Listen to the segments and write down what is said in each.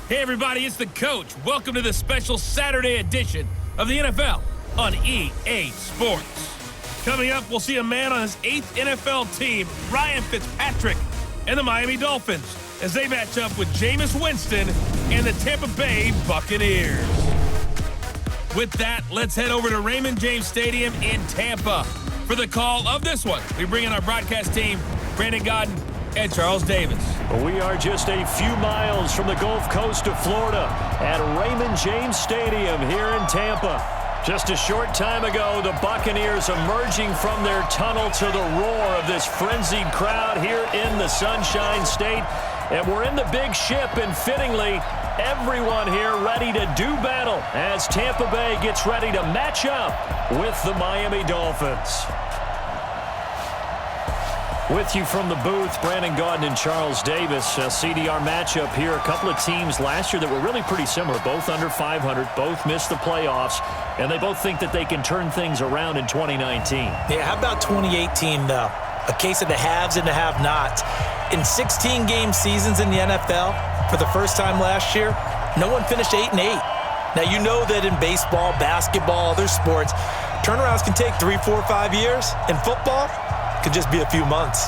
Hey everybody, it's the coach. Welcome to the special Saturday edition of the NFL on EA Sports. Coming up, we'll see a man on his 8th NFL team, Ryan Fitzpatrick, and the Miami Dolphins, as they match up with Jameis Winston and the Tampa Bay Buccaneers. With that, let's head over to Raymond James Stadium in Tampa for the call of this one. We bring in our broadcast team, Brandon Godden and Charles Davis. We are just a few miles from the Gulf Coast of Florida at Raymond James Stadium here in Tampa. Just a short time ago, the Buccaneers emerging from their tunnel to the roar of this frenzied crowd here in the Sunshine State. And we're in the big ship, and fittingly, everyone here ready to do battle as Tampa Bay gets ready to match up with the Miami Dolphins. With you from the booth, Brandon Godden and Charles Davis. A CDR matchup here. A couple of teams last year that were really pretty similar. Both under 500, both missed the playoffs, and they both think that they can turn things around in 2019. Yeah, how about 2018, though? A case of the haves and the have-nots. In 16-game seasons in the NFL, for the first time last year, no one finished 8-8. Now, you know that in baseball, basketball, other sports, turnarounds can take 3, 4, 5 years. In football, could just be a few months.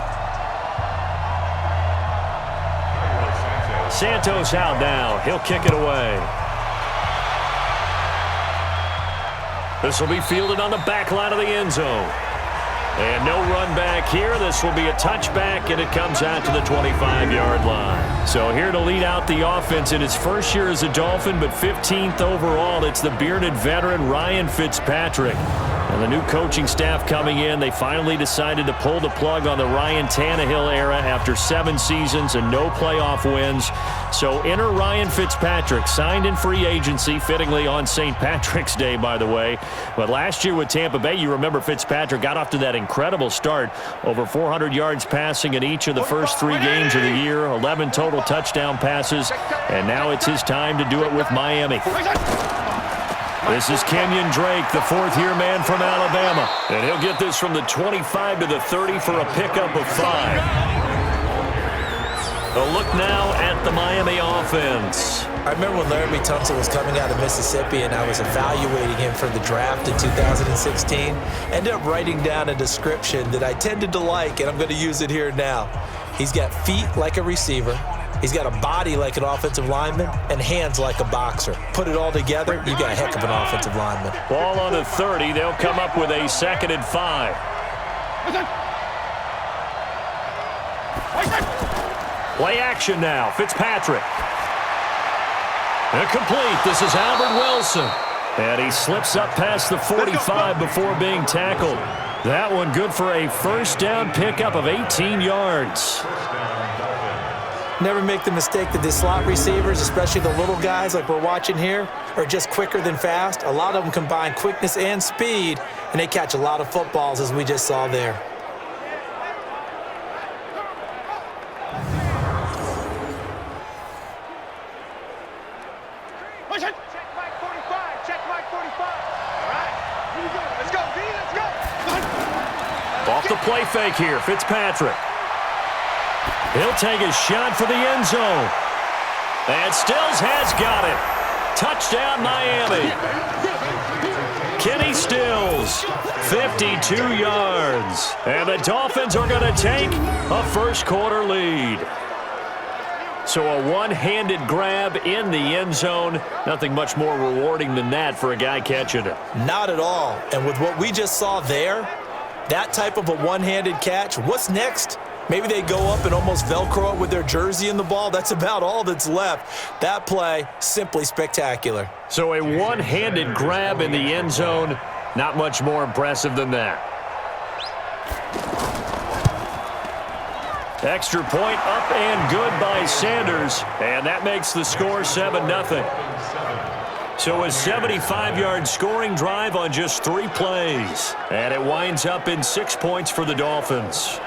Santos out now. He'll kick it away. This will be fielded on the back line of the end zone. And no run back here. This will be a touchback, and it comes out to the 25-yard line. So here to lead out the offense in his first year as a Dolphin, but 15th overall, it's the bearded veteran Ryan Fitzpatrick. And the new coaching staff coming in, they finally decided to pull the plug on the Ryan Tannehill era after 7 seasons and no playoff wins. So enter Ryan Fitzpatrick, signed in free agency, fittingly on St. Patrick's Day, by the way. But last year with Tampa Bay, you remember Fitzpatrick got off to that incredible start. Over 400 yards passing in each of the first 3 games of the year, 11 total touchdown passes, and now it's his time to do it with Miami. This is Kenyon Drake, the 4th-year man from Alabama. And he'll get this from the 25 to the 30 for a pickup of 5. A look now at the Miami offense. I remember when Laramie Tunsil was coming out of Mississippi and I was evaluating him for the draft in 2016. Ended up writing down a description that I tended to like, and I'm going to use it here now. He's got feet like a receiver. He's got a body like an offensive lineman and hands like a boxer. Put it all together, you got a heck of an offensive lineman. Ball on the 30. They'll come up with a 2nd and 5. Play action now. Fitzpatrick. Incomplete. This is Albert Wilson. And he slips up past the 45 before being tackled. That one good for a first down pickup of 18 yards. Never make the mistake that the slot receivers, especially the little guys like we're watching here, are just quicker than fast. A lot of them combine quickness and speed, and they catch a lot of footballs, as we just saw there. Check back 45. Check back 45. All right. Here we go. Let's go, B. Let's go. Off the play fake here, Fitzpatrick. He'll take a shot for the end zone. And Stills has got it. Touchdown, Miami. Kenny Stills, 52 yards. And the Dolphins are going to take a first-quarter lead. So a one-handed grab in the end zone. Nothing much more rewarding than that for a guy catching it. Not at all. And with what we just saw there, that type of a one-handed catch, what's next? Maybe they go up and almost Velcro it with their jersey in the ball. That's about all that's left. That play, simply spectacular. So a one-handed grab in the end zone, not much more impressive than that. Extra point up and good by Sanders, and that makes the score 7-0. So a 75-yard scoring drive on just 3 plays, and it winds up in 6 points for the Dolphins.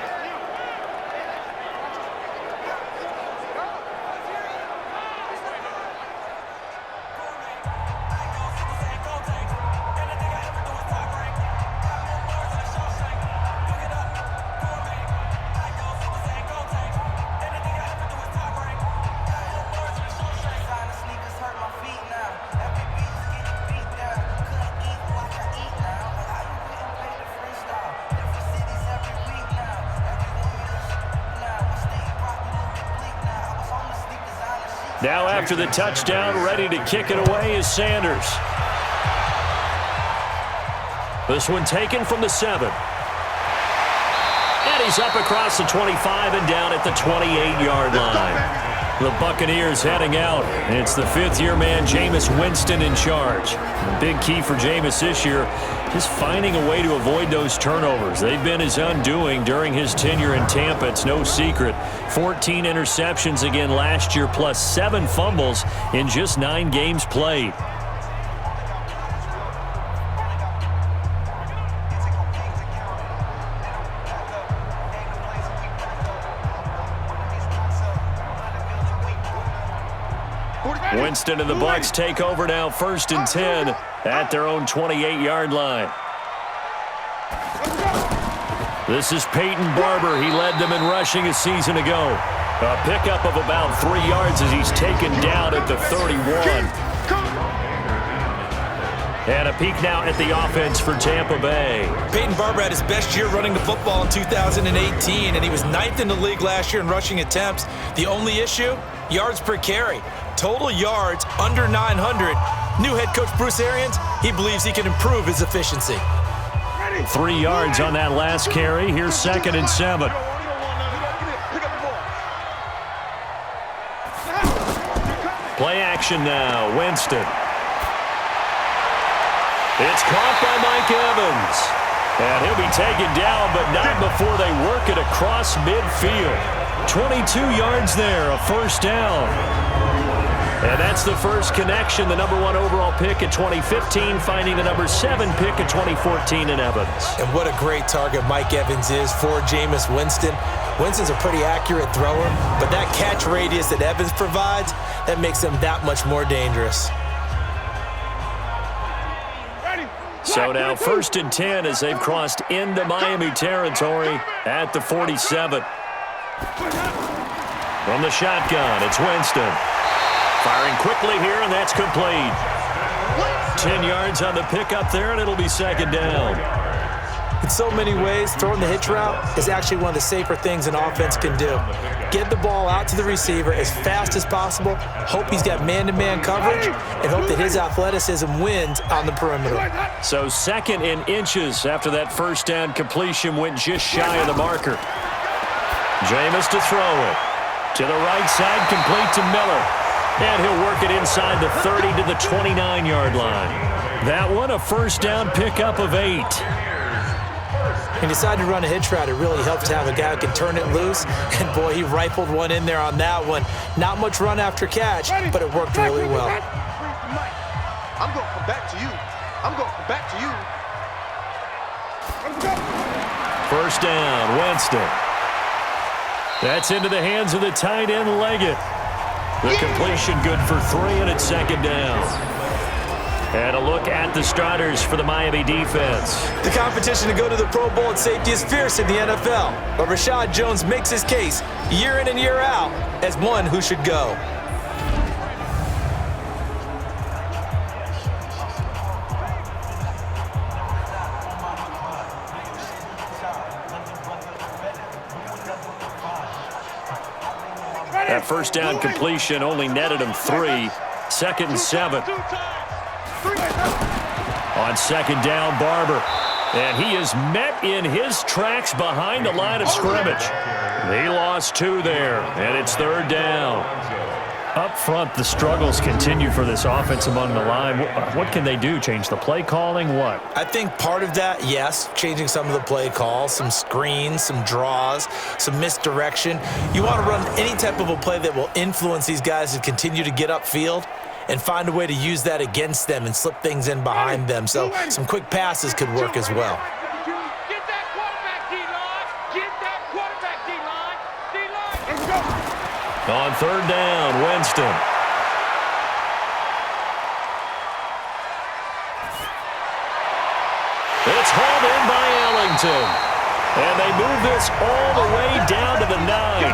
Now after the touchdown, ready to kick it away is Sanders. This one taken from the 7. And he's up across the 25 and down at the 28-yard line. The Buccaneers heading out. It's the fifth-year man, Jameis Winston, in charge. The big key for Jameis this year, just finding a way to avoid those turnovers. They've been his undoing during his tenure in Tampa. It's no secret. 14 interceptions again last year, plus 7 fumbles in just 9 games played. Winston and the Bucs take over now, 1st and 10 at their own 28-yard line. This is Peyton Barber. He led them in rushing a season ago. A pickup of about 3 yards as he's taken down at the 31. And a peek now at the offense for Tampa Bay. Peyton Barber had his best year running the football in 2018, and he was 9th in the league last year in rushing attempts. The only issue, yards per carry. Total yards under 900. New head coach Bruce Arians, he believes he can improve his efficiency. 3 yards on that last carry. Here's 2nd and 7. Play action now. Winston. It's caught by Mike Evans. And he'll be taken down, but not before they work it across midfield. 22 yards there, a 1st down. And that's the first connection, the number 1 overall pick in 2015, finding the number 7 pick in 2014 in Evans. And what a great target Mike Evans is for Jameis Winston. Winston's a pretty accurate thrower, but that catch radius that Evans provides, that makes him that much more dangerous. So now 1st and 10 as they've crossed into Miami territory at the 47. From the shotgun, it's Winston. Firing quickly here, and that's complete. 10 yards on the pickup there, and it'll be 2nd down. In so many ways, throwing the hitch route is actually one of the safer things an offense can do. Get the ball out to the receiver as fast as possible, hope he's got man-to-man coverage, and hope that his athleticism wins on the perimeter. So 2nd in inches after that 1st down completion went just shy of the marker. Jameis to throw it. To the right side, complete to Miller. And he'll work it inside the 30 to the 29-yard line. That one, a 1st down pickup of 8. He decided to run a hitch route. It really helps to have a guy who can turn it loose. And, boy, he rifled one in there on that one. Not much run after catch, but it worked really well. I'm going to come back to you. I'm going to come back to you. 1st down, Winston. That's into the hands of the tight end, Leggett. The completion good for 3, and it's 2nd down. And a look at the starters for the Miami defense. The competition to go to the Pro Bowl at safety is fierce in the NFL, but Rashad Jones makes his case year in and year out as one who should go. That 1st down completion only netted him 3. 2nd and 7. On 2nd down, Barber. And he is met in his tracks behind the line of scrimmage. He lost 2 there, and it's 3rd down. Up front, the struggles continue for this offense among the line. What can they do? Change the play calling? What? I think part of that, yes, changing some of the play calls, some screens, some draws, some misdirection. You want to run any type of a play that will influence these guys to continue to get upfield and find a way to use that against them and slip things in behind them. So some quick passes could work as well. Get that quarterback, D-line. Get that quarterback, D-line. D-line. Let's go. On 3rd down, Winston. It's hauled in by Ellington. And they move this all the way down to the 9.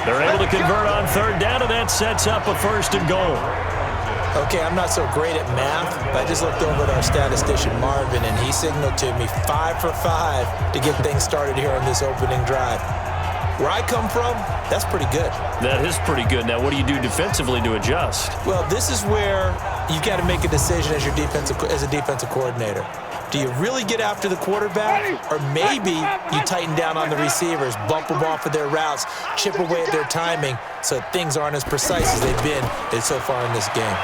They're able to convert on 3rd down, and that sets up a 1st and goal. Okay, I'm not so great at math, but I just looked over at our statistician, Marvin, and he signaled to me 5 for 5 to get things started here on this opening drive. Where I come from, that's pretty good. That is pretty good. Now, what do you do defensively to adjust? Well, this is where you've got to make a decision as a defensive coordinator. Do you really get after the quarterback, or maybe you tighten down on the receivers, bump them off of their routes, chip away at their timing so things aren't as precise as they've been so far in this game?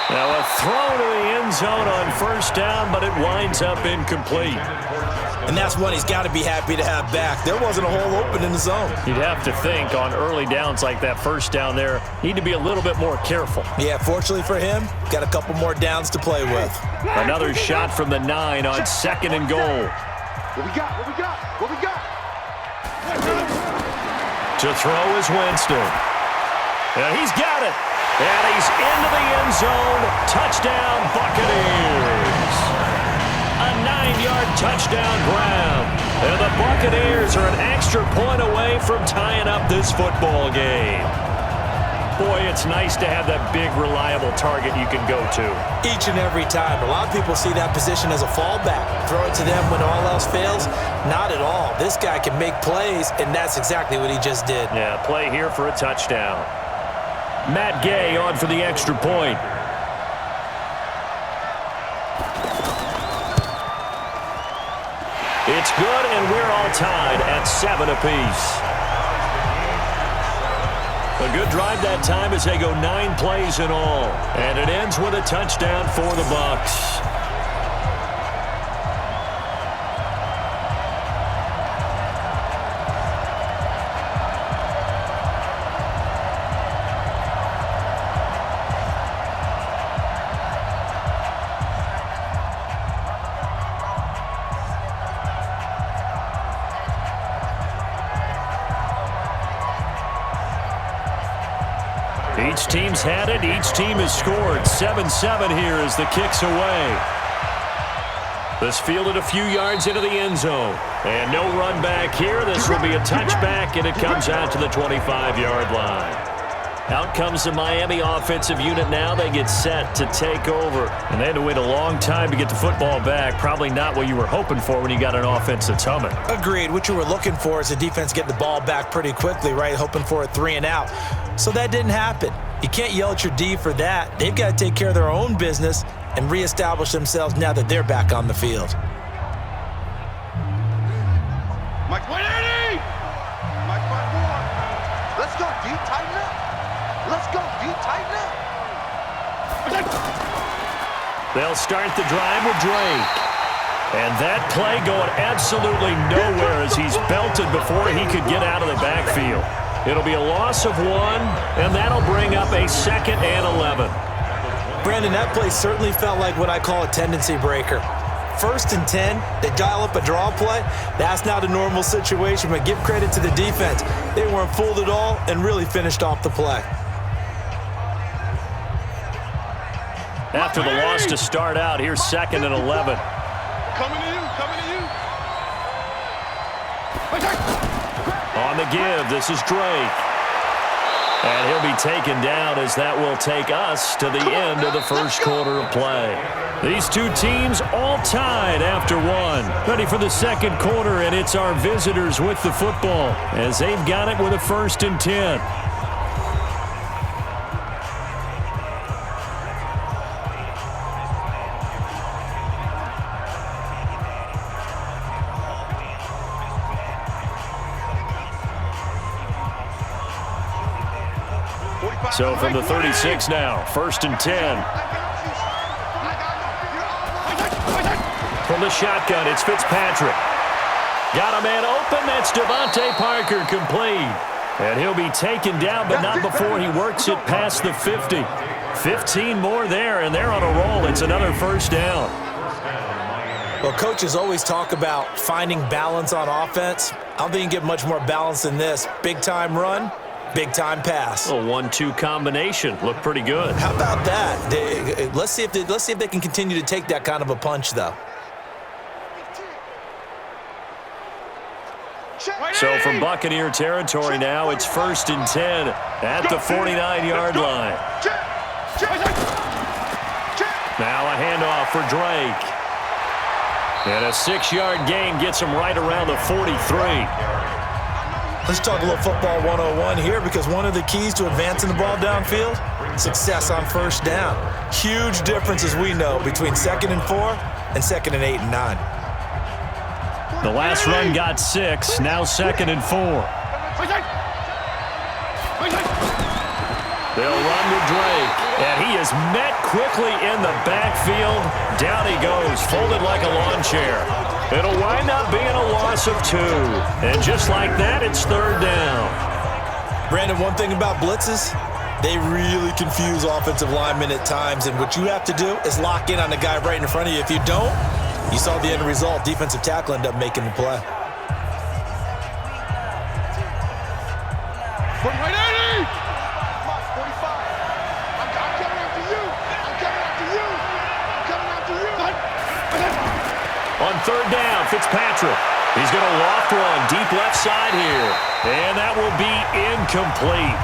Now a throw to the end zone on first down, but it winds up incomplete. And that's one he's got to be happy to have back. There wasn't a hole open in the zone. You'd have to think on early downs like that first down there, need to be a little bit more careful. Yeah, fortunately for him, got a couple more downs to play with. Another shot from the 9 on 2nd and goal. What we got? What we got? What we got? To throw is Winston. And he's got it. And he's into the end zone. Touchdown, Buccaneers. A 9-yard touchdown grab. And the Buccaneers are an extra point away from tying up this football game. Boy, it's nice to have that big, reliable target you can go to. Each and every time. A lot of people see that position as a fallback. Throw it to them when all else fails. Not at all. This guy can make plays, and that's exactly what he just did. Yeah, play here for a touchdown. Matt Gay on for the extra point. It's good, and we're all tied at 7 apiece. A good drive that time as they go 9 plays in all. And it ends with a touchdown for the Bucs. Each team's had it. Each team has scored. 7-7 here as the kick's away. This fielded a few yards into the end zone. And no run back here. This will be a touchback, and it comes out to the 25-yard line. Out comes the Miami offensive unit now. They get set to take over. And they had to wait a long time to get the football back. Probably not what you were hoping for when you got an offense that's humming. Agreed. What you were looking for is the defense getting the ball back pretty quickly, right? Hoping for a 3 and out. So that didn't happen. You can't yell at your D for that. They've got to take care of their own business and reestablish themselves now that they're back on the field. Mike 180! Mike 5-4. Let's go deep, tighten up. Let's go deep, tighten up. They'll start the drive with Drake. And that play going absolutely nowhere as he's belted before he could get out of the backfield. It'll be a loss of 1, and that'll bring up a 2nd and 11. Brandon, that play certainly felt like what I call a tendency breaker. 1st and 10, they dial up a draw play. That's not a normal situation, but give credit to the defense. They weren't fooled at all and really finished off the play. After the loss to start out, here's 2nd and 11. Coming to you, coming to you. On the give, this is Drake. And he'll be taken down as that will take us to the end of the first quarter of play. These two teams all tied after 1. Ready for the second quarter, and it's our visitors with the football as they've got it with a 1st and 10. So from the 36 now, 1st and 10. From the shotgun, it's Fitzpatrick. Got a man open. That's Devontae Parker complete. And he'll be taken down, but not before he works it past the 50. 15 more there, and they're on a roll. It's another 1st down. Well, coaches always talk about finding balance on offense. I don't think you get much more balance than this. Big-time run. Big-time pass. A 1-2 combination. Looked pretty good. How about that? Let's see if they can continue to take that kind of a punch, though. So from Buccaneer territory now, it's 1st and 10 at the 49-yard line. Now a handoff for Drake. And a 6-yard gain gets him right around the 43. Let's talk a little football 101 here, because one of the keys to advancing the ball downfield, success on first down. Huge difference, as we know, between 2nd and 4 and 2nd and 8 and 9. The last run got 6, now 2nd and 4. They'll run with Drake, and he is met quickly in the backfield. Down he goes, folded like a lawn chair. It'll wind up being a loss of 2. And just like that, it's 3rd down. Brandon, one thing about blitzes, they really confuse offensive linemen at times, and what you have to do is lock in on the guy right in front of you. If you don't, you saw the end result. Defensive tackle ended up making the play. On 3rd down, Fitzpatrick. He's going to loft one deep left side here. And that will be incomplete.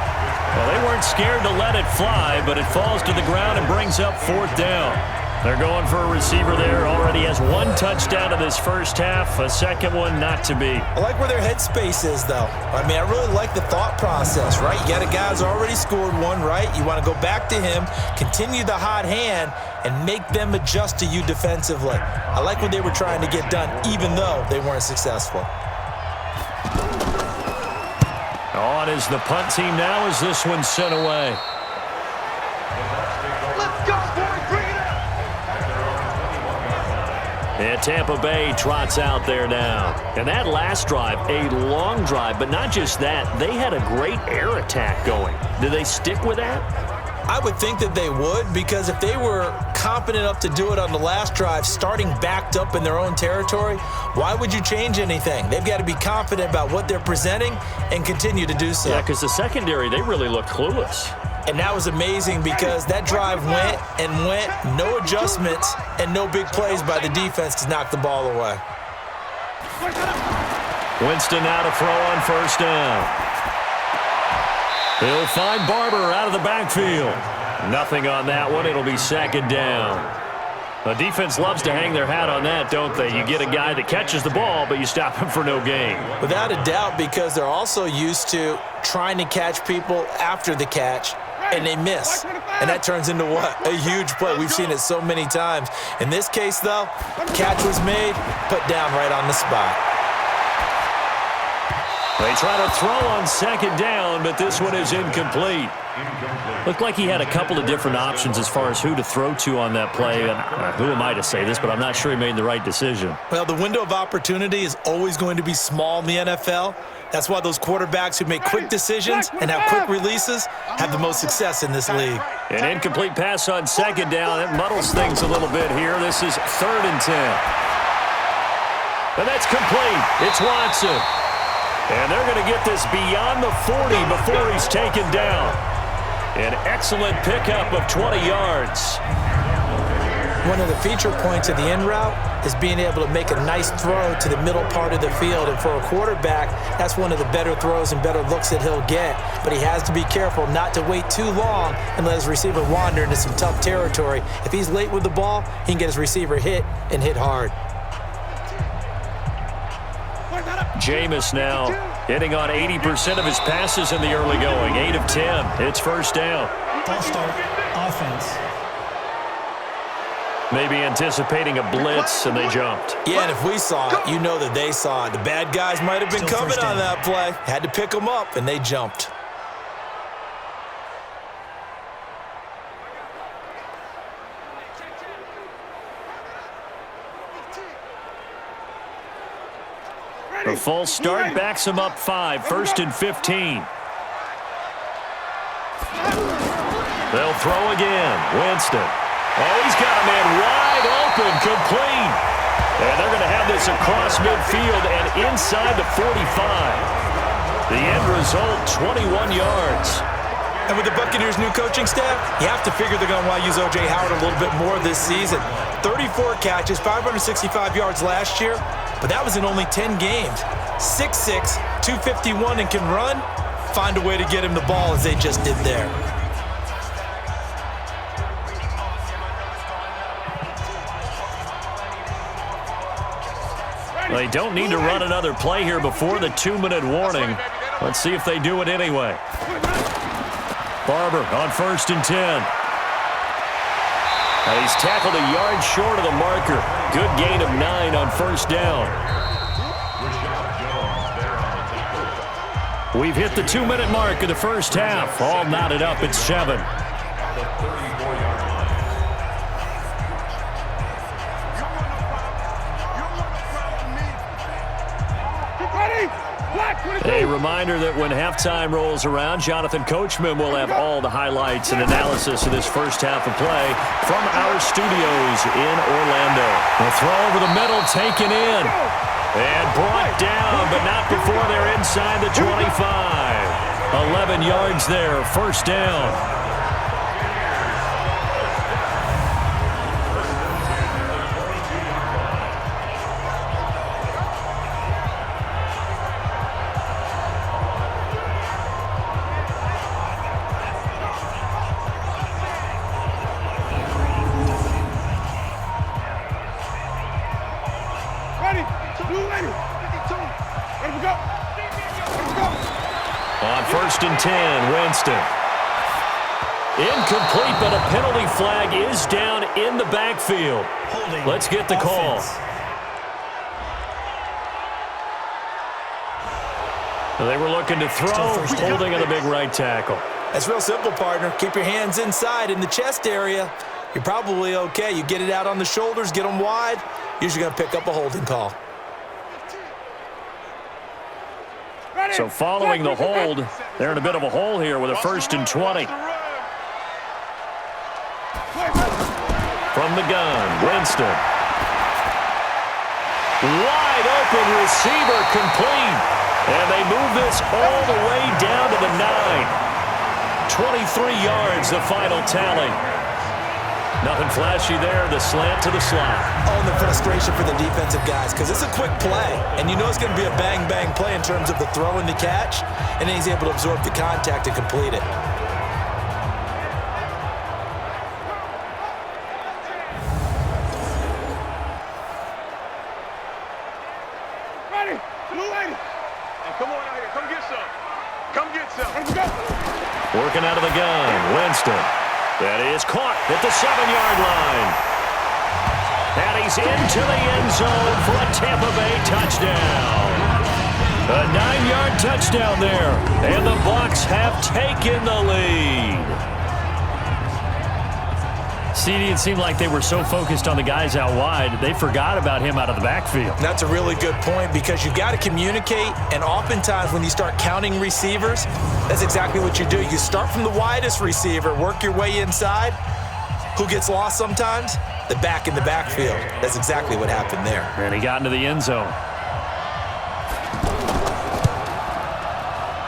Well, they weren't scared to let it fly, but it falls to the ground and brings up 4th down. They're going for a receiver there. Already has 1 touchdown in this first half. A second one not to be. I like where their headspace is, though. I mean, I really like the thought process, right? You got a guy who's already scored 1, right? You want to go back to him, continue the hot hand, and make them adjust to you defensively. I like what they were trying to get done, even though they weren't successful. On is the punt team now as this one's sent away. Let's go, boys. Bring it up. And Tampa Bay trots out there now. And that last drive, a long drive, but not just that. They had a great air attack going. Do they stick with that? I would think that they would, because if they were confident enough to do it on the last drive, starting backed up in their own territory, why would you change anything? They've got to be confident about what they're presenting and continue to do so. Yeah, because the secondary, they really look clueless. And that was amazing, because that drive went and went, no adjustments and no big plays by the defense to knock the ball away. Winston now to throw on 1st down. He'll find Barber out of the backfield. Nothing on that one. It'll be 2nd down. The defense loves to hang their hat on that, don't they? You get a guy that catches the ball, but you stop him for no gain. Without a doubt, because they're also used to trying to catch people after the catch, and they miss. And that turns into what? A huge play. We've seen it so many times. In this case, though, catch was made, put down right on the spot. They try to throw on 2nd down, but this one is incomplete. Looked like he had a couple of different options as far as who to throw to on that play. And who am I to say this, but I'm not sure he made the right decision. Well, the window of opportunity is always going to be small in the NFL. That's why those quarterbacks who make quick decisions and have quick releases have the most success in this league. An incomplete pass on 2nd down. It muddles things a little bit here. This is 3rd and 10. And that's complete. It's Watson. And they're going to get this beyond the 40 before he's taken down. An excellent pickup of 20 yards. One of the feature points of the in route is being able to make a nice throw to the middle part of the field. And for a quarterback, that's one of the better throws and better looks that he'll get. But he has to be careful not to wait too long and let his receiver wander into some tough territory. If he's late with the ball, he can get his receiver hit and hit hard. Jameis now hitting on 80% of his passes in the early going. 8 of 10. It's 1st down. False start. Offense. Maybe anticipating a blitz, and they jumped. Yeah, and if we saw it, you know that they saw it. The bad guys might have been coming on that play. Had to pick them up, and they jumped. The false start backs him up 5. 1st and 15. They'll throw again. Winston. Oh, he's got a man wide open, complete. And they're going to have this across midfield and inside the 45. The end result, 21 yards. And with the Buccaneers' new coaching staff, you have to figure they're going to want to use O.J. Howard a little bit more this season. 34 catches, 565 yards last year, but that was in only 10 games. 6'6", 251, and can run. Find a way to get him the ball as they just did there. They don't need to run another play here before the 2-minute warning. Let's see if they do it anyway. Barber on 1st and 10. And he's tackled a yard short of the marker. Good gain of 9 on 1st down. We've hit the 2-minute mark of the first half. All knotted up at 7. A reminder that when halftime rolls around, Jonathan Coachman will have all the highlights and analysis of this first half of play from our studios in Orlando. The throw over the middle, taken in, and brought down, but not before they're inside the 25. 11 yards there, 1st down. On 1st and 10, Winston. Incomplete, but a penalty flag is down in the backfield. Let's get the call. They were looking to throw, holding on the big right tackle. That's real simple, partner. Keep your hands inside in the chest area. You're probably okay. You get it out on the shoulders, get them wide. Usually going to pick up a holding call. So following the hold, they're in a bit of a hole here with a 1st and 20. From the gun, Winston. Wide open receiver, complete. And they move this all the way down to the 9. 23 yards, the final tally. Nothing flashy there, the slant to the slot. Oh, and the frustration for the defensive guys, because it's a quick play, and you know it's going to be a bang-bang play in terms of the throw and the catch, and then he's able to absorb the contact and complete it. Ready, blue lady. Now come on out here, come get some. Come get some. Let's go. Working out of the gun, Winston. That is caught at the 7-yard line. And he's into the end zone for a Tampa Bay touchdown. A 9-yard touchdown there. And the Bucs have taken the lead. CD, it seemed like they were so focused on the guys out wide, they forgot about him out of the backfield. That's a really good point, because you've got to communicate, and oftentimes when you start counting receivers, that's exactly what you do. You start from the widest receiver, work your way inside. Who gets lost sometimes? The back in the backfield. That's exactly what happened there. And he got into the end zone.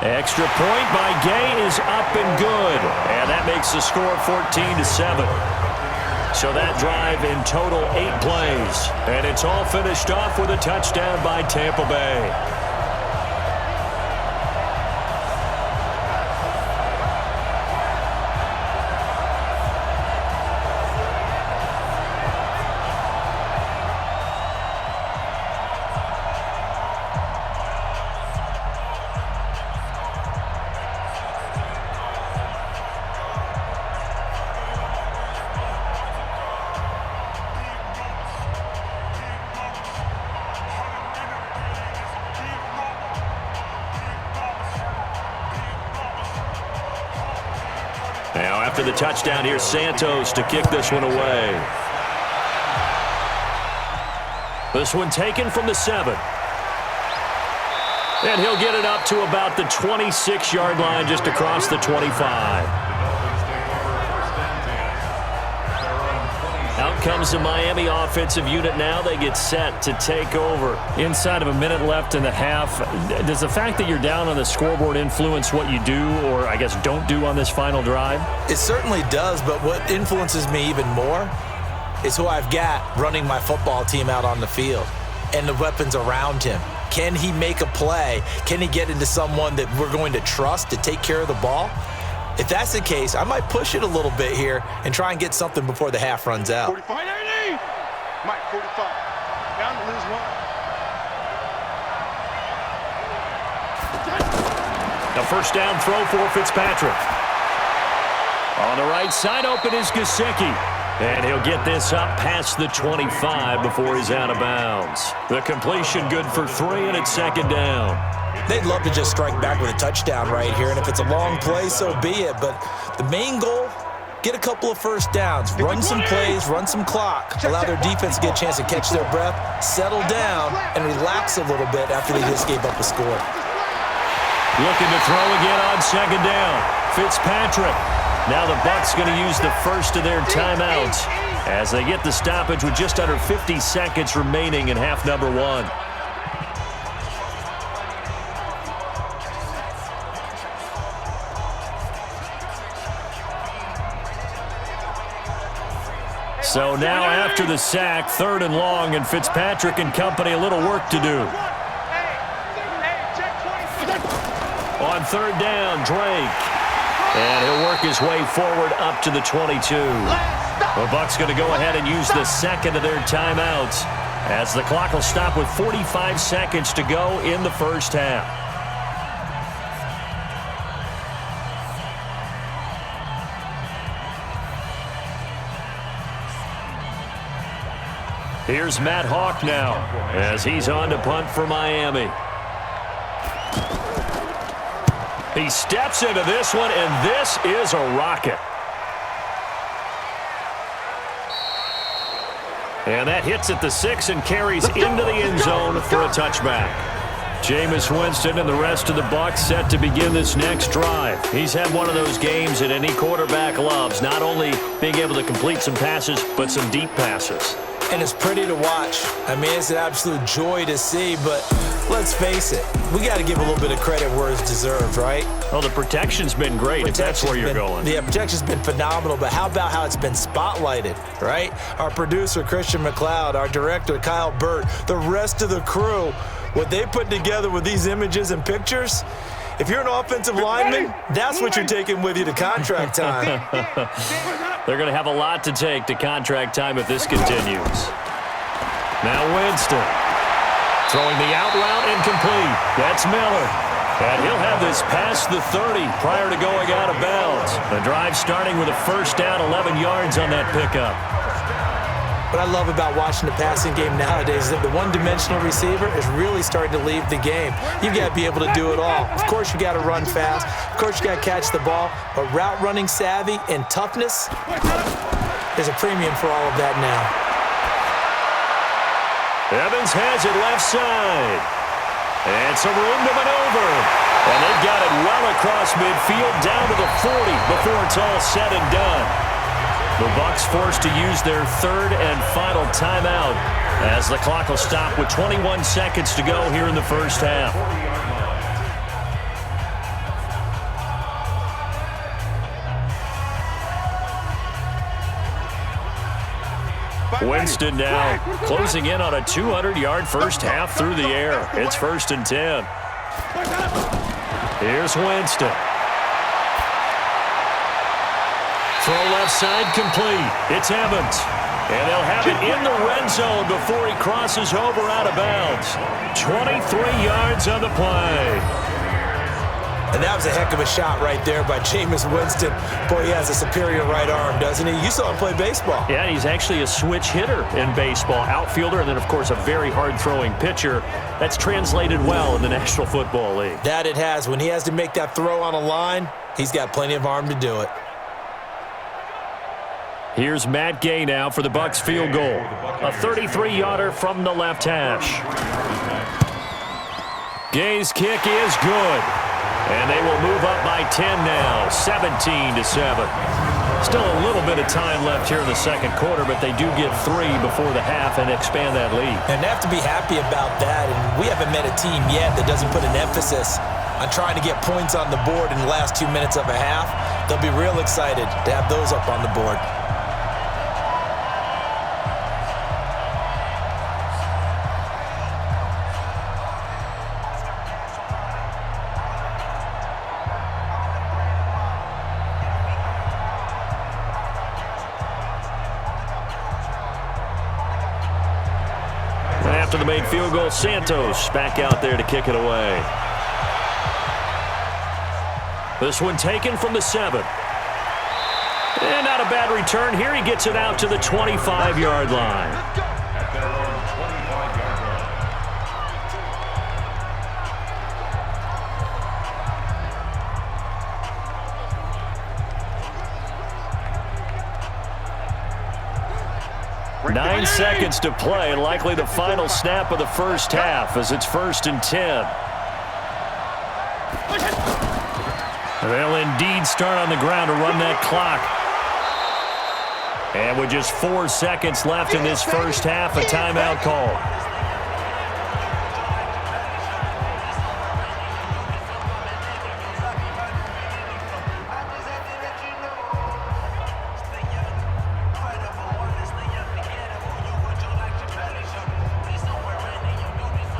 Extra point by Gay is up and good. And that makes the score 14-7. So that drive in total 8 plays. And it's all finished off with a touchdown by Tampa Bay. Now, after the touchdown, here's Santos to kick this one away. This one taken from the 7. And he'll get it up to about the 26-yard line, just across the 25. Out comes the Miami offensive unit now. They get set to take over. Inside of a minute left in the half, does the fact that you're down on the scoreboard influence what you do, or I guess don't do on this final drive? It certainly does, but what influences me even more is who I've got running my football team out on the field and the weapons around him. Can he make a play? Can he get into someone that we're going to trust to take care of the ball? If that's the case, I might push it a little bit here and try and get something before the half runs out. 45, Mike, 45. Down to lose one. A first down throw for Fitzpatrick. On the right side, open is Gesicki. And he'll get this up past the 25 before he's out of bounds. The completion good for 3, and it's second down. They'd love to just strike back with a touchdown right here, and if it's a long play, so be it. But the main goal, get a couple of first downs, run some plays, run some clock, allow their defense to get a chance to catch their breath, settle down, and relax a little bit after they just gave up a score. Looking to throw again on second down. Fitzpatrick. Now the Bucs going to use the first of their timeouts as they get the stoppage with just under 50 seconds remaining in half number 1. So now after the sack, 3rd and long, and Fitzpatrick and company a little work to do. On 3rd down, Drake. And he'll work his way forward up to the 22. The Bucs going to go ahead and use the second of their timeouts as the clock will stop with 45 seconds to go in the first half. Here's Matt Hawk now as he's on to punt for Miami. He steps into this one, and this is a rocket. And that hits at the 6 and carries into the end zone for a touchback. Jameis Winston and the rest of the Bucs set to begin this next drive. He's had one of those games that any quarterback loves, not only being able to complete some passes, but some deep passes. And it's pretty to watch. I mean, it's an absolute joy to see, but let's face it, we got to give a little bit of credit where it's deserved, right? Well, the protection's been great, if that's where you're going. Yeah, protection's been phenomenal, but how about how it's been spotlighted, right? Our producer, Christian McLeod, our director, Kyle Burt, the rest of the crew, what they put together with these images and pictures, if you're an offensive lineman, that's what you're taking with you to contract time. They're going to have a lot to take to contract time if this continues. Now Winston. Throwing the out route incomplete. That's Miller. And he'll have this past the 30 prior to going out of bounds. The drive starting with a first down, 11 yards on that pickup. What I love about watching the passing game nowadays is that the one-dimensional receiver is really starting to leave the game. You've got to be able to do it all. Of course, you got to run fast. Of course, you got to catch the ball. But route running savvy and toughness, there's a premium for all of that now. Evans has it left side. And some room to maneuver. And they've got it well across midfield down to the 40 before it's all said and done. The Bucs forced to use their 3rd and final timeout as the clock will stop with 21 seconds to go here in the first half. Winston now closing in on a 200-yard first half through the air. It's 1st and 10. Here's Winston. Throw left side complete. It's Evans. And they'll have it in the red zone before he crosses over out of bounds. 23 yards on the play. And that was a heck of a shot right there by Jameis Winston. Boy, he has a superior right arm, doesn't he? You saw him play baseball. Yeah, he's actually a switch hitter in baseball. Outfielder, and then, of course, a very hard-throwing pitcher. That's translated well in the National Football League. That it has. When he has to make that throw on a line, he's got plenty of arm to do it. Here's Matt Gay now for the Bucs field goal. A 33-yarder from the left hash. Gay's kick is good. And they will move up by 10 now, 17-7. Still a little bit of time left here in the second quarter, but they do get 3 before the half and expand that lead. And they have to be happy about that. And we haven't met a team yet that doesn't put an emphasis on trying to get points on the board in the last 2 minutes of a half. They'll be real excited to have those up on the board. After the made field goal, Santos back out there to kick it away. 2nd and 10 This one taken from the 7. And not a bad return here. He gets it out to the 25-yard line. At their own 25-yard line. 9 seconds to play, and likely the final snap of the first half as it's 1st and 10. They'll indeed start on the ground to run that clock. And with just 4 seconds left in this first half, a timeout call.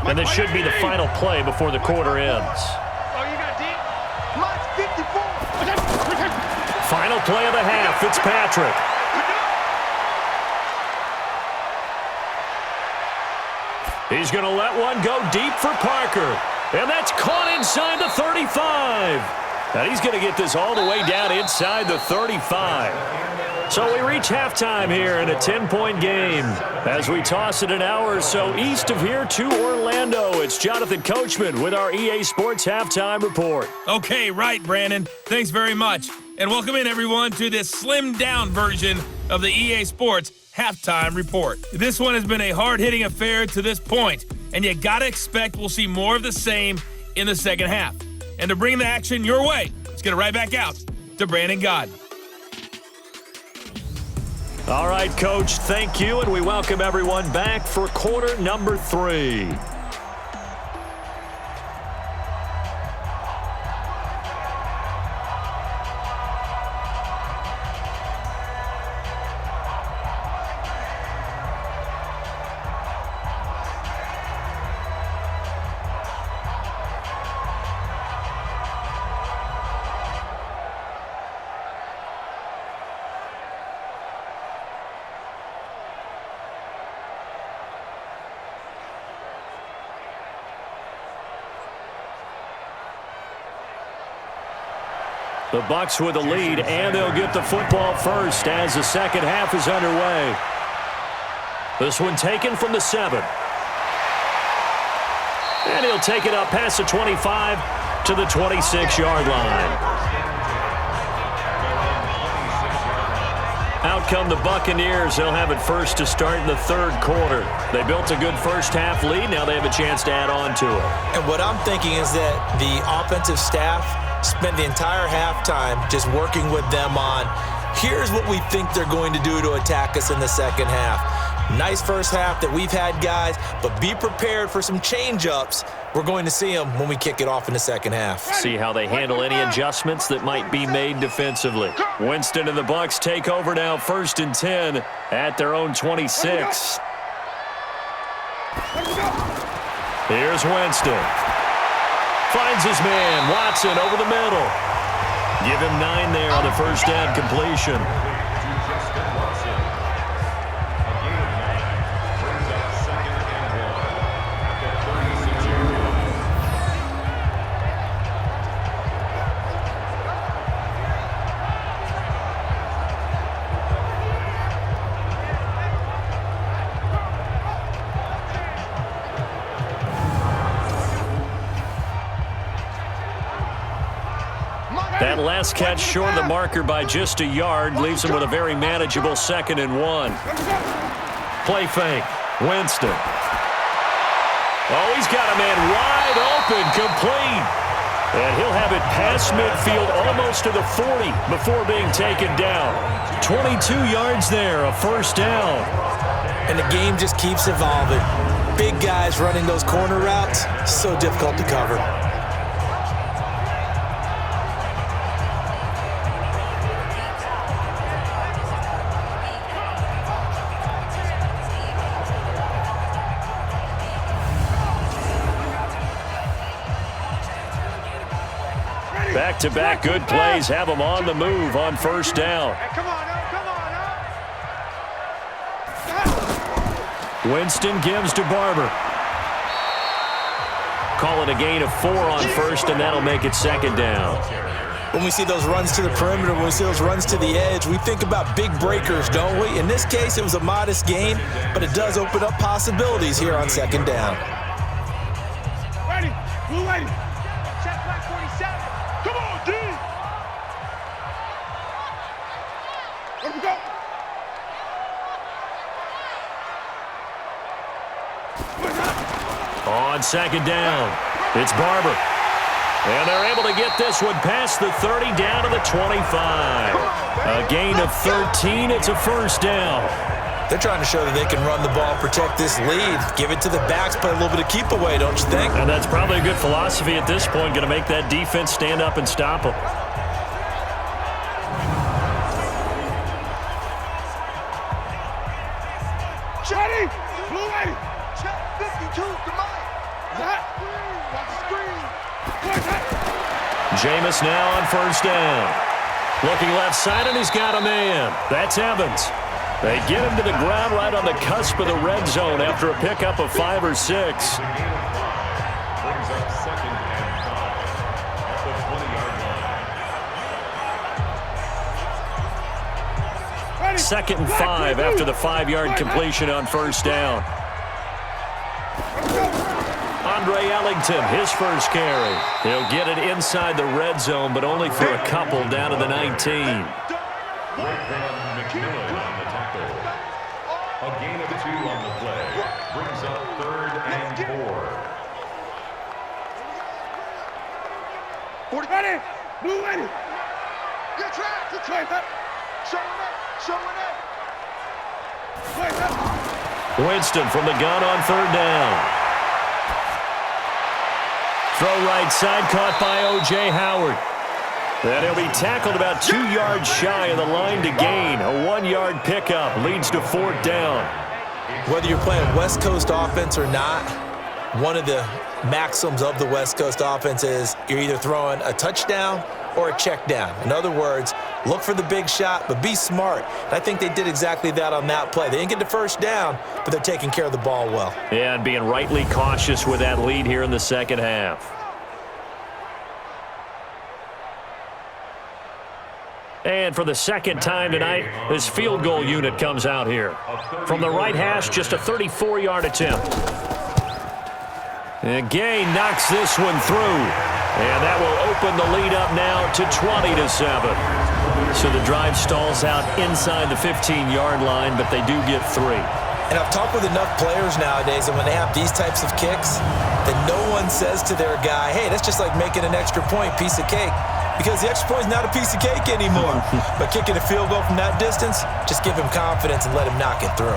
And this should be the final play before the quarter ends. Oh, you got deep? Lots 54. Final play of the half, Fitzpatrick. He's going to let one go deep for Parker. And that's caught inside the 35. And he's going to get this all the way down inside the 35. So we reach halftime here in a 10-point game. As we toss it an hour or so east of here to Orlando, it's Jonathan Coachman with our EA Sports Halftime Report. Okay, right, Brandon. Thanks very much. And welcome in, everyone, to this slimmed-down version of the EA Sports Halftime Report. This one has been a hard-hitting affair to this point, and you got to expect we'll see more of the same in the second half. And to bring the action your way, let's get it right back out to Brandon Gaudin. All right, Coach, thank you, and we welcome everyone back for quarter number 3. The Bucs with the lead, and they'll get the football first as the second half is underway. This one taken from the 7. And he'll take it up past the 25 to the 26-yard line. Out come the Buccaneers. They'll have it first to start in the third quarter. They built a good first half lead. Now they have a chance to add on to it. And what I'm thinking is that the offensive staff spent the entire halftime just working with them on, here's what we think they're going to do to attack us in the second half. Nice first half that we've had, guys, but be prepared for some change-ups. We're going to see them when we kick it off in the second half. See how they handle any adjustments that might be made defensively. Winston and the Bucs take over now, 1st and 10 at their own 26. Here's Winston. Finds his man, Watson, over the middle. Give him 9 there on the first down completion. That last catch short of the marker by just a yard leaves him with a very manageable 2nd and 1. Play fake. Winston. Oh, he's got a man wide open, complete. And he'll have it past midfield almost to the 40 before being taken down. 22 yards there, a first down. And the game just keeps evolving. Big guys running those corner routes, so difficult to cover. Back-to-back good plays have them on the move on first down. Hey, come on now, come on now. Winston gives to Barber. Call it a gain of 4 on first, and that'll make it 2nd down. When we see those runs to the perimeter, when we see those runs to the edge, we think about big breakers, don't we? In this case, it was a modest gain, but it does open up possibilities here on second down. Ready, blue ready. Check flag 47. Come on, D. Where we go? On second down, it's Barber. And they're able to get this one past the 30 down to the 25. A gain of 13. It's a first down. They're trying to show that they can run the ball, protect this lead, give it to the backs, play a little bit of keep away, don't you think? And that's probably a good philosophy at this point, going to make that defense stand up and stop them. Ready, blue ready. Check 52 to mine. That watch the screen. Jameis now on first down. Looking left side, and he's got a man. That's Evans. They get him to the ground right on the cusp of the red zone after a pickup of 5 or 6. Brings up second and 5 at the 20-yard line. Second and 5 after the 5-yard completion on first down. Andre Ellington, his first carry. He'll get it inside the red zone, but only for a couple down to the 19. McMillan on the tackle. A gain of 2 on the play. Brings up third and 4. Ready, blue ready. Good try, good try. Showing up. Winston from the gun on third down. Throw right side, caught by O.J. Howard. And he'll be tackled about 2 yards shy of the line to gain. A 1-yard pickup leads to fourth down. Whether you're playing West Coast offense or not, one of the maxims of the West Coast offense is you're either throwing a touchdown or a check down. In other words, look for the big shot, but be smart. And I think they did exactly that on that play. They didn't get the first down, but they're taking care of the ball well. Yeah, and being rightly cautious with that lead here in the second half. And for the second time tonight, this field goal unit comes out here. From the right hash, just a 34-yard attempt. And Gay knocks this one through. And that will open the lead up now to 20-7. So the drive stalls out inside the 15-yard line, but they do get 3. And I've talked with enough players nowadays, and when they have these types of kicks, then no one says to their guy, hey, that's just like making an extra point, piece of cake. Because the extra point is not a piece of cake anymore. But kicking a field goal from that distance, just give him confidence and let him knock it through.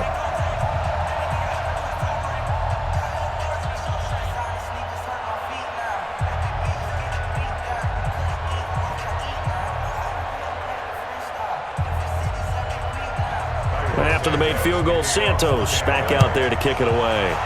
After the made field goal, Santos back out there to kick it away.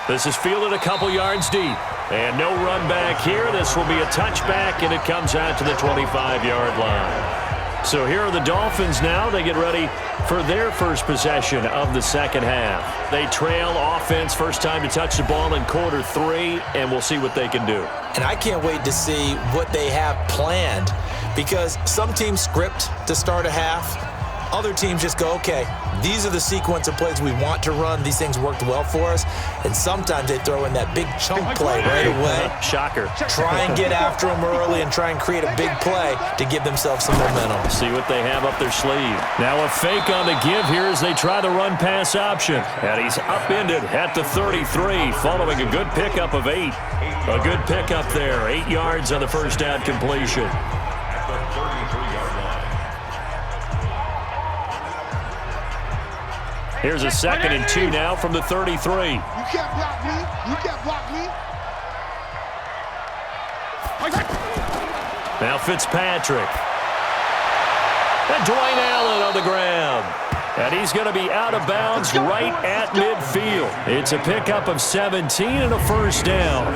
This is fielded a couple yards deep. And no run back here. This will be a touchback, and it comes out to the 25-yard line. So here are the Dolphins now. They get ready for their first possession of the second half. They trail offense, first time to touch the ball in quarter 3, and we'll see what they can do. And I can't wait to see what they have planned, because some teams script to start a half. Other teams just go, okay, these are the sequence of plays we want to run. These things worked well for us. And sometimes they throw in that big chunk play right away. Shocker. Try and get after them early and try and create a big play to give themselves some momentum. See what they have up their sleeve. Now a fake on the give here as they try the run-pass option. And he's upended at the 33 following a good pickup of 8. A good pickup there. 8 yards on the first down completion. At the 33-yard line. Here's a 2nd and 2 now from the 33. You can't block me. You can't block me. Now Fitzpatrick. And Dwayne Allen on the ground. And he's going to be out of bounds right at midfield. It's a pickup of 17 and a first down.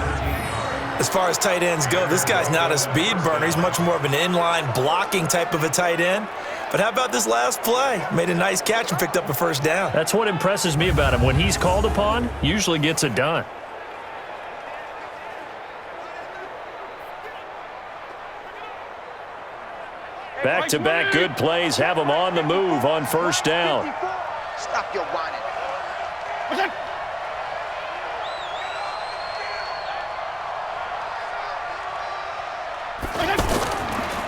As far as tight ends go, this guy's not a speed burner. He's much more of an inline blocking type of a tight end. But how about this last play? Made a nice catch and picked up a first down. That's what impresses me about him. When he's called upon, usually gets it done. Back-to-back good plays have them on the move on first down. Stop your whining.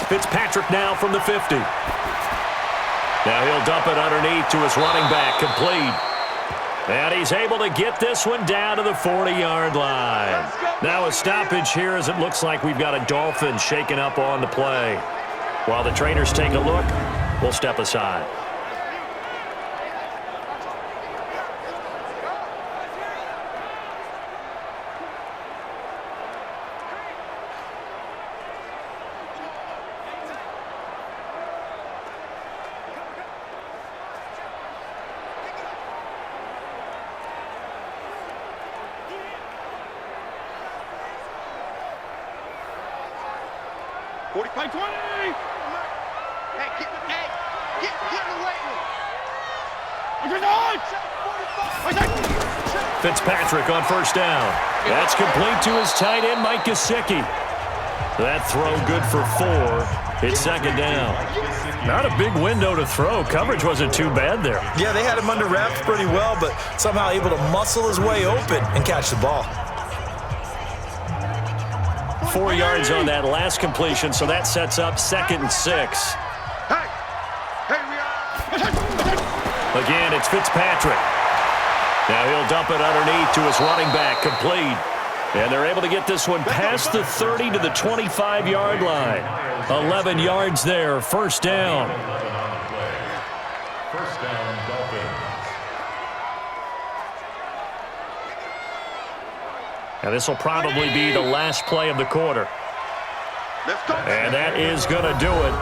Fitzpatrick now from the 50. Now he'll dump it underneath to his running back, complete. And he's able to get this one down to the 40-yard line. Now a stoppage here as it looks like we've got a Dolphin shaking up on the play. While the trainers take a look, we'll step aside. Fitzpatrick on first down. That's complete to his tight end, Mike Gesicki. That throw good for 4. It's second down. Not a big window to throw. Coverage wasn't too bad there. Yeah, they had him under wraps pretty well, but somehow able to muscle his way open and catch the ball. 4 yards on that last completion, so that sets up 2nd and 6. Again, it's Fitzpatrick. Now he'll dump it underneath to his running back, complete. And they're able to get this one past the 30 to the 25-yard line. 11 yards there, first down. First down, Dolphins. Now this will probably be the last play of the quarter. And that is going to do it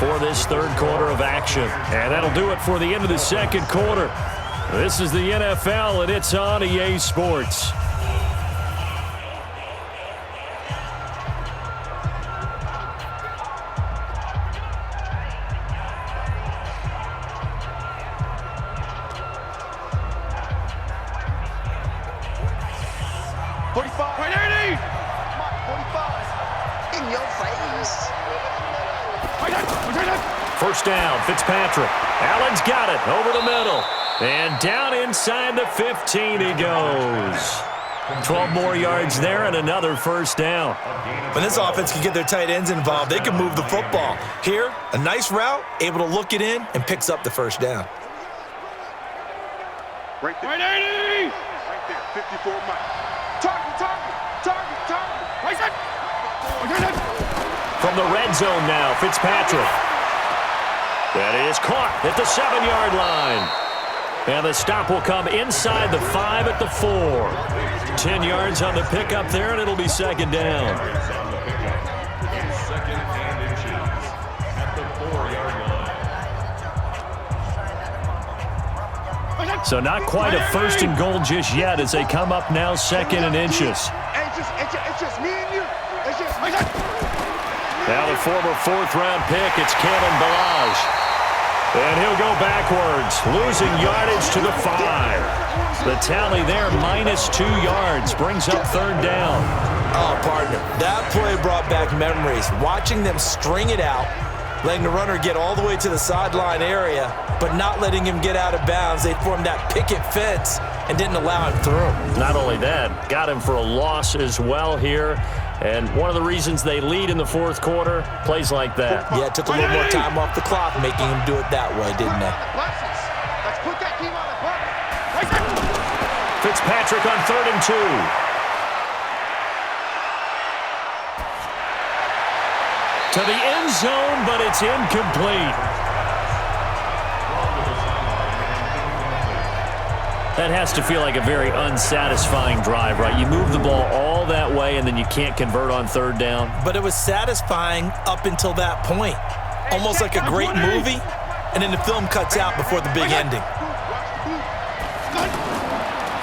for this third quarter of action. And that'll do it for the end of the second quarter. This is the NFL, and it's on EA Sports. First down, Fitzpatrick. Allen's got it over the middle. And down inside the 15 he goes. 12 more yards there and another first down. When this offense can get their tight ends involved, they can move the football. Here, a nice route, able to look it in, and picks up the first down. Right there. Right there, 54 miles. Target. Right there. From the red zone now, Fitzpatrick. That is caught at the 7-yard line. And the stop will come inside the 5 at the 4. 10 yards on the pickup there, and it'll be second down. Second and inches at the 4-yard line. So not quite a first and goal just yet as they come up now second and inches. It's just me and you. It's just me. Now the former 4th-round pick, it's Kalen Ballage. And he'll go backwards, losing yardage to the 5. The tally there, -2 yards, brings up third down. Oh, partner, that play brought back memories. Watching them string it out, letting the runner get all the way to the sideline area, but not letting him get out of bounds. They formed that picket fence and didn't allow him through. Not only that, got him for a loss as well here. And one of the reasons they lead in the fourth quarter, plays like that. Yeah, it took a little more time off the clock, making him do it that way, didn't they? Let's put that team on the clock. Fitzpatrick on 3rd and 2. To the end zone, but it's incomplete. That has to feel like a very unsatisfying drive, right? You move the ball all that way, and then you can't convert on third down. But it was satisfying up until that point. Almost like a great movie, and then the film cuts out before the big ending.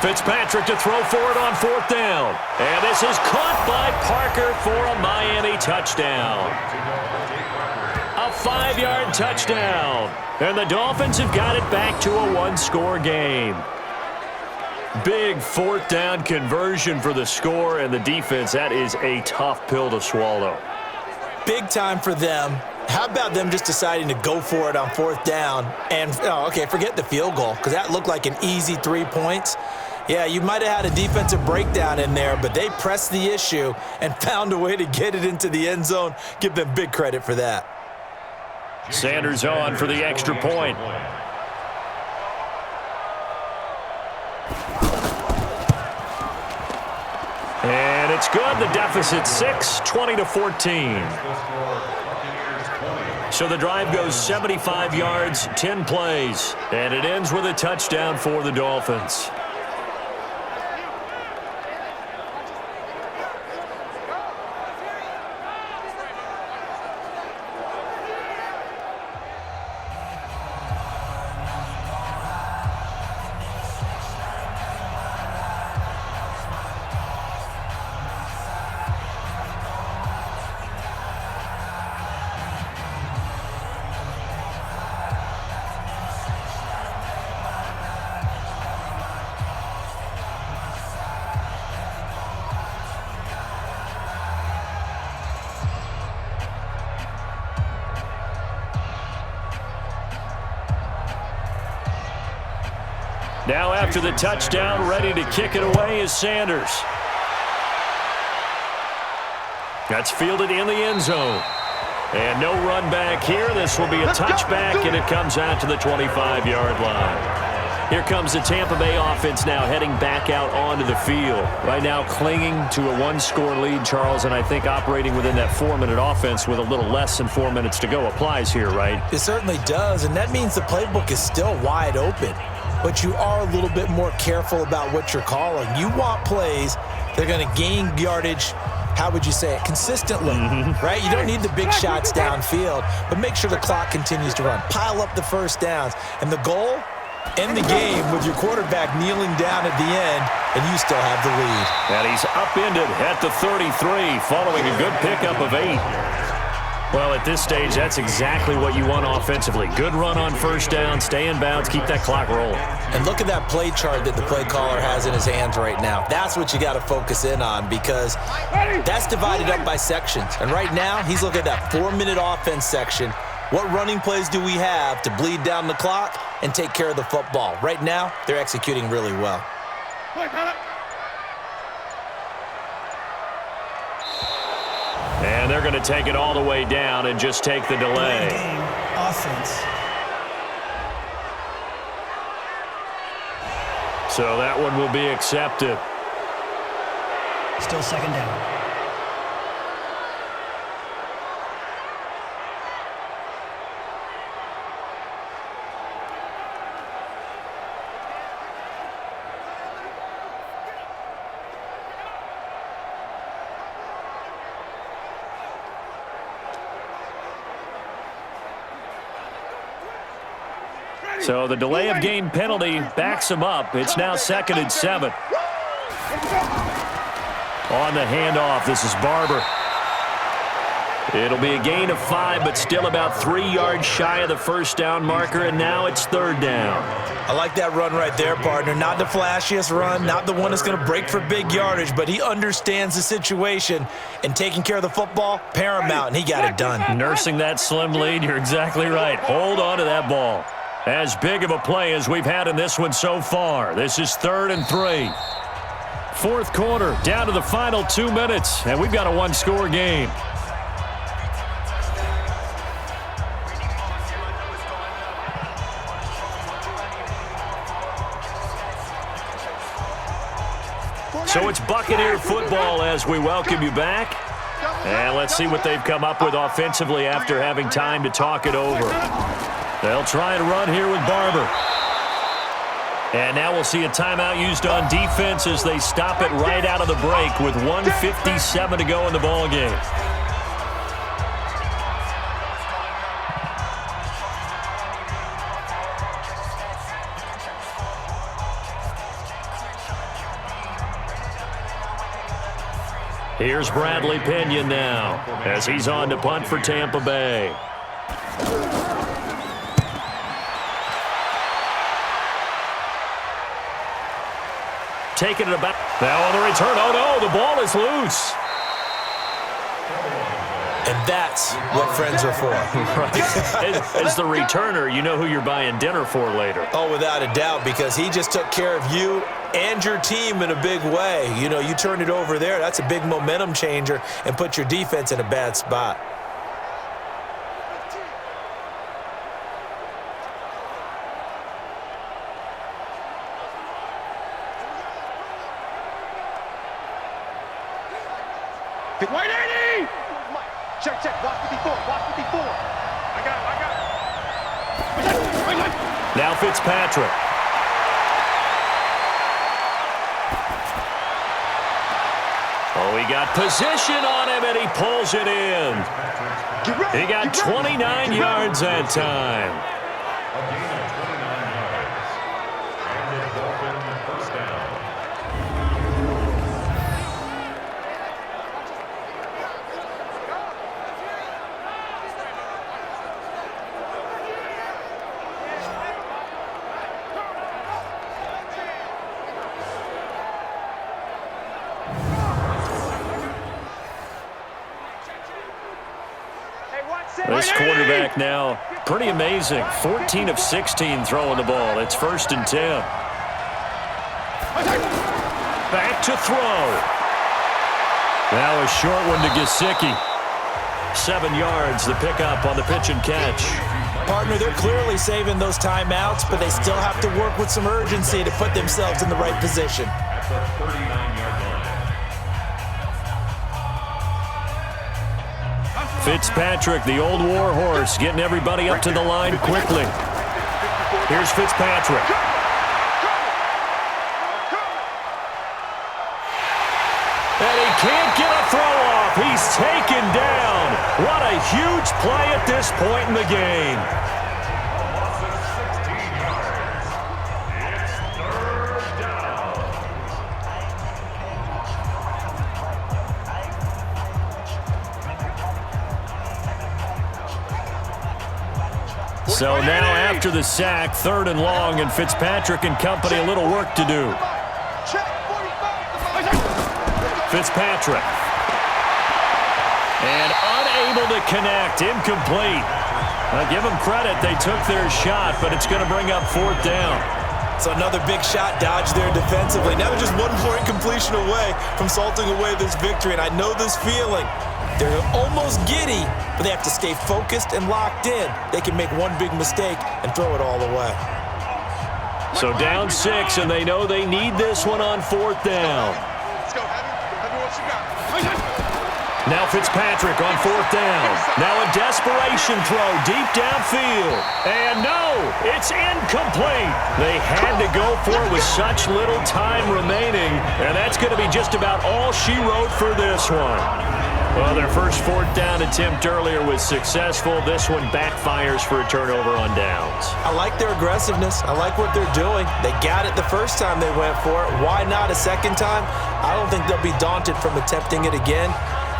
Fitzpatrick to throw for it on 4th down. And this is caught by Parker for a Miami touchdown. A 5-yard touchdown. And the Dolphins have got it back to a 1-score game. Big 4th down conversion for the score, and the defense, that is a tough pill to swallow. Big time for them. How about them just deciding to go for it on 4th down and, forget the field goal, because that looked like an easy 3 points. Yeah, you might have had a defensive breakdown in there, but they pressed the issue and found a way to get it into the end zone. Give them big credit for that. Sanders on for the extra point. And it's good. The deficit 6, 20-14. So the drive goes 75 yards, 10 plays, and it ends with a touchdown for the Dolphins. Now after the touchdown, ready to kick it away is Sanders. That's fielded in the end zone. And no run back here. This will be a touchback, and it comes out to the 25-yard line. Here comes the Tampa Bay offense now heading back out onto the field. Right now clinging to a 1-score lead, Charles, and I think operating within that 4-minute offense with a little less than 4 minutes to go applies here, right? It certainly does, and that means the playbook is still wide open. But you are a little bit more careful about what you're calling. You want plays that are going to gain yardage, how would you say it, consistently, right? You don't need the big shots downfield, but make sure the clock continues to run. Pile up the first downs. And the goal, end the game with your quarterback kneeling down at the end, and you still have the lead. And he's upended at the 33 following a good pickup of 8. Well, at this stage, that's exactly what you want offensively. Good run on first down, stay in bounds, keep that clock rolling. And look at that play chart that the play caller has in his hands right now. That's what you got to focus in on, because that's divided up by sections. And right now, he's looking at that 4-minute offense section. What running plays do we have to bleed down the clock and take care of the football? Right now, they're executing really well. And they're going to take it all the way down and just take the delay. Game offense. So that one will be accepted. Still 2nd down. So the delay of game penalty backs him up. It's now 2nd and 7. On the handoff, this is Barber. It'll be a gain of 5, but still about 3 yards shy of the first down marker, and now it's 3rd down. I like that run right there, partner. Not the flashiest run, not the one that's going to break for big yardage, but he understands the situation, and taking care of the football, paramount, and he got it done. Nursing that slim lead, you're exactly right. Hold on to that ball. As big of a play as we've had in this one so far. This is 3rd and 3. 4th quarter, down to the final 2 minutes, and we've got a 1-score game. So it's Buccaneer football as we welcome you back. And let's see what they've come up with offensively after having time to talk it over. They'll try and run here with Barber. And now we'll see a timeout used on defense as they stop it right out of the break with 1:57 to go in the ballgame. Here's Bradley Pinion now as he's on to punt for Tampa Bay. Taking it about. Now on the return. Oh, no, the ball is loose. And that's what friends are for. Right. As the returner, you know who you're buying dinner for later. Oh, without a doubt, because he just took care of you and your team in a big way. You know, you turn it over there, that's a big momentum changer and put your defense in a bad spot. White 80! Check, watch 54, watch 54. I got it. Now Fitzpatrick. Oh, he got position on him, and he pulls it in. He got 29 yards that time. A gain of 29 yards. And a Dolphin first down. This quarterback now, pretty amazing. 14 of 16 throwing the ball. It's 1st and 10. Back to throw. Now a short one to Gesicki. 7 yards, the pickup on the pitch and catch. Partner, they're clearly saving those timeouts, but they still have to work with some urgency to put themselves in the right position. At the 39-yard line. Fitzpatrick, the old war horse, getting everybody up to the line quickly. Here's Fitzpatrick. And he can't get a throw off. He's taken down. What a huge play at this point in the game. So now after the sack, 3rd and long, and Fitzpatrick and company a little work to do. Fitzpatrick. And unable to connect, incomplete. I'll give them credit, they took their shot, but it's going to bring up 4th down. So another big shot dodged there defensively. Now they're just 1 point completion away from salting away this victory, and I know this feeling. They're almost giddy, but they have to stay focused and locked in. They can make one big mistake and throw it all away. So down 6, and they know they need this one on 4th down. Let's go, Heavy what you got. Now Fitzpatrick on 4th down. Now a desperation throw deep downfield. And no, it's incomplete. They had to go for it with such little time remaining, and that's going to be just about all she wrote for this one. Well, their first 4th down attempt earlier was successful. This one backfires for a turnover on downs. I like their aggressiveness. I like what they're doing. They got it the first time they went for it. Why not a second time? I don't think they'll be daunted from attempting it again.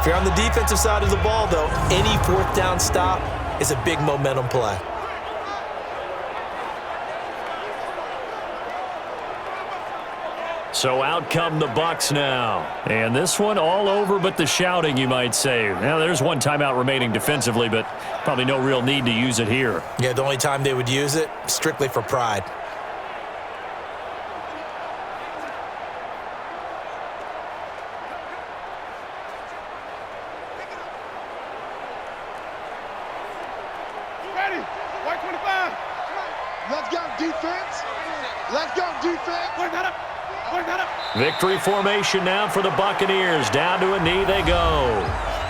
If you're on the defensive side of the ball, though, any 4th down stop is a big momentum play. So out come the Bucs now. And this one all over but the shouting, you might say. Now, there's one timeout remaining defensively, but probably no real need to use it here. Yeah, the only time they would use it, strictly for pride. Ready, white 25. Let's go, defense. Let's go, defense. Work that up. Victory formation now for the Buccaneers. Down to a knee they go.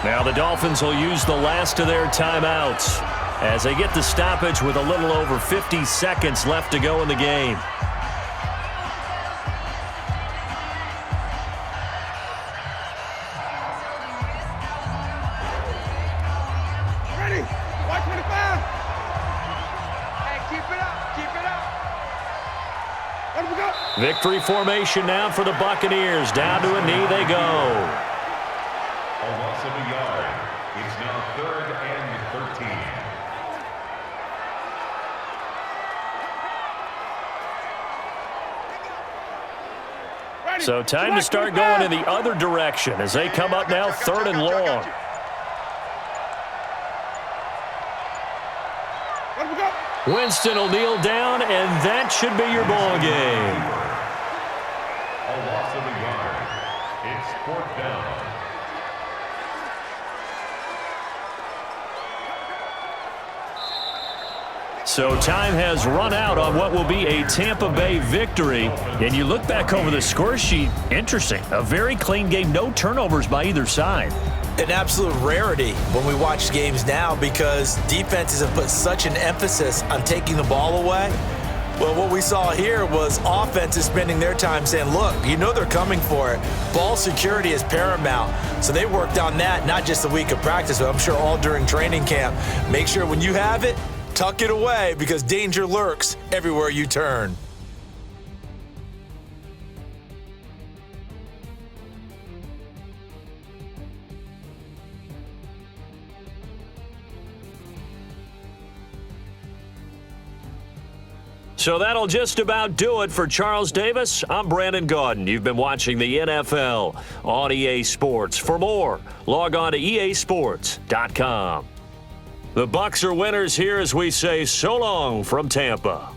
Now the Dolphins will use the last of their timeouts as they get the stoppage with a little over 50 seconds left to go in the game. Ready, white 25. Hey, keep it up, keep it up. Let we go. Victory formation now for the Buccaneers. Down to a knee they go. A loss of a yard. It's now 3rd and 13. So time to start going in the other direction as they come up now 3rd and long. Let him go. Winston will kneel down, and that should be your ball game. A loss of a yard. It's 4th down. So time has run out on what will be a Tampa Bay victory. And you look back over the score sheet, interesting. A very clean game, no turnovers by either side. An absolute rarity when we watch games now because defenses have put such an emphasis on taking the ball away. Well, what we saw here was offenses spending their time saying, look, you know they're coming for it. Ball security is paramount. So they worked on that, not just a week of practice, but I'm sure all during training camp. Make sure when you have it, tuck it away because danger lurks everywhere you turn. So that'll just about do it for Charles Davis. I'm Brandon Gaudin. You've been watching the NFL on EA Sports. For more, log on to easports.com. The Bucs are winners here as we say so long from Tampa.